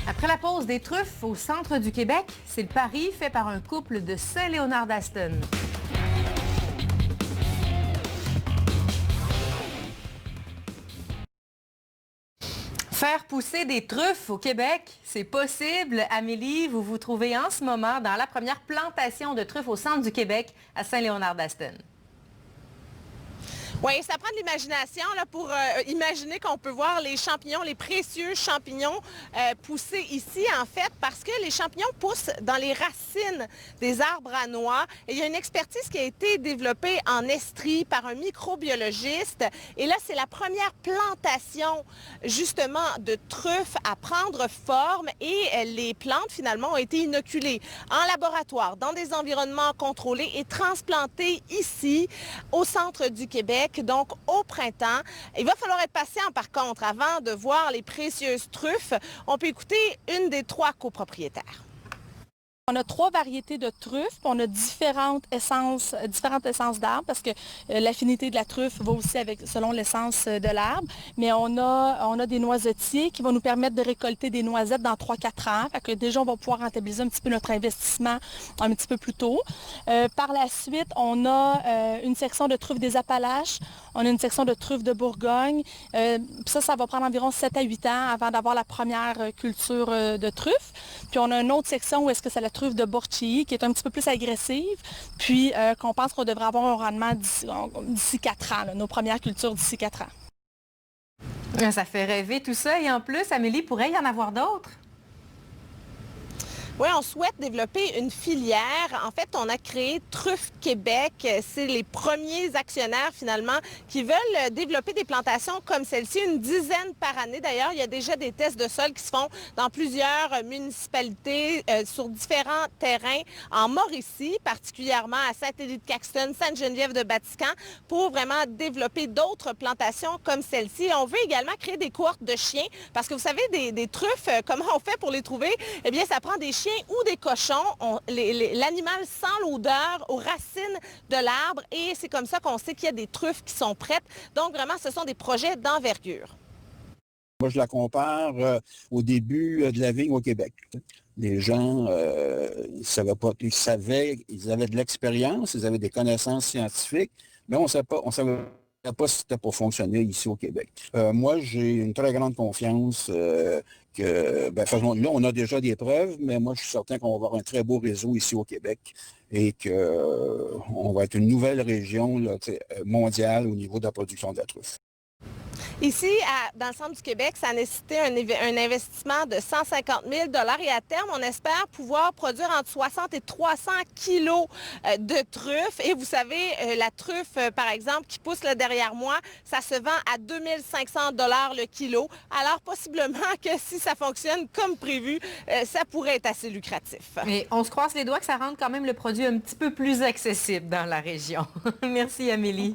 Après la pause des truffes au centre du Québec, c'est le pari fait par un couple de Saint-Léonard-d'Aston. Faire pousser des truffes au Québec, c'est possible. Amélie, vous vous trouvez en ce moment dans la première plantation de truffes au centre du Québec à Saint-Léonard-d'Aston. Oui, ça prend de l'imagination là, pour imaginer qu'on peut voir les champignons, les précieux champignons pousser ici, en fait, parce que les champignons poussent dans les racines des arbres à noix. Et il y a une expertise qui a été développée en Estrie par un microbiologiste. Et là, c'est la première plantation, justement, de truffes à prendre forme. Et les plantes, finalement, ont été inoculées en laboratoire, dans des environnements contrôlés et transplantées ici, au centre du Québec. Donc, au printemps. Il va falloir être patient, par contre, avant de voir les précieuses truffes. On peut écouter une des 3 copropriétaires. On a 3 variétés de truffes, on a différentes essences d'arbres parce que l'affinité de la truffe va aussi selon l'essence de l'arbre. Mais on a des noisetiers qui vont nous permettre de récolter des noisettes dans 3-4 ans. Fait que déjà, on va pouvoir rentabiliser un petit peu notre investissement un petit peu plus tôt. Par la suite, on a une section de truffes des Appalaches, on a une section de truffes de Bourgogne. Ça va prendre environ 7 à 8 ans avant d'avoir la première culture de truffes. Puis on a une autre section où est-ce que c'est la truffe de Borchii qui est un petit peu plus agressive, puis qu'on pense qu'on devrait avoir un rendement d'ici 4 ans, là, nos premières cultures d'ici 4 ans. Ça fait rêver tout ça. Et en plus, Amélie, pourrait y en avoir d'autres? Oui, on souhaite développer une filière. En fait, on a créé Truffes Québec. C'est les premiers actionnaires, finalement, qui veulent développer des plantations comme celle-ci, une dizaine par année. D'ailleurs, il y a déjà des tests de sol qui se font dans plusieurs municipalités sur différents terrains en Mauricie, particulièrement à Saint-Élie-de-Caxton, Sainte-Geneviève-de-Batiscan, pour vraiment développer d'autres plantations comme celle-ci. On veut également créer des cohortes de chiens parce que vous savez, des truffes, comment on fait pour les trouver? Eh bien, ça prend des chiens ou des cochons. L'animal sent l'odeur aux racines de l'arbre et c'est comme ça qu'on sait qu'il y a des truffes qui sont prêtes. Donc, vraiment, ce sont des projets d'envergure. Moi, je la compare au début de la vigne au Québec. Les gens, ils savaient pas, ils avaient de l'expérience, ils avaient des connaissances scientifiques, mais on savait pas si c'était pour fonctionner ici au Québec. Moi, j'ai une très grande confiance là, on a déjà des preuves, mais moi, je suis certain qu'on va avoir un très beau réseau ici au Québec et qu'on va être une nouvelle région là, mondiale au niveau de la production de la truffe. Ici, dans le centre du Québec, ça a nécessité un investissement de 150 000 et à terme, on espère pouvoir produire entre 60 et 300 kilos de truffes. Et vous savez, la truffe, par exemple, qui pousse là derrière moi, ça se vend à 2 500 $ le kilo. Alors, possiblement que si ça fonctionne comme prévu, ça pourrait être assez lucratif. Et on se croise les doigts que ça rende quand même le produit un petit peu plus accessible dans la région. Merci, Amélie.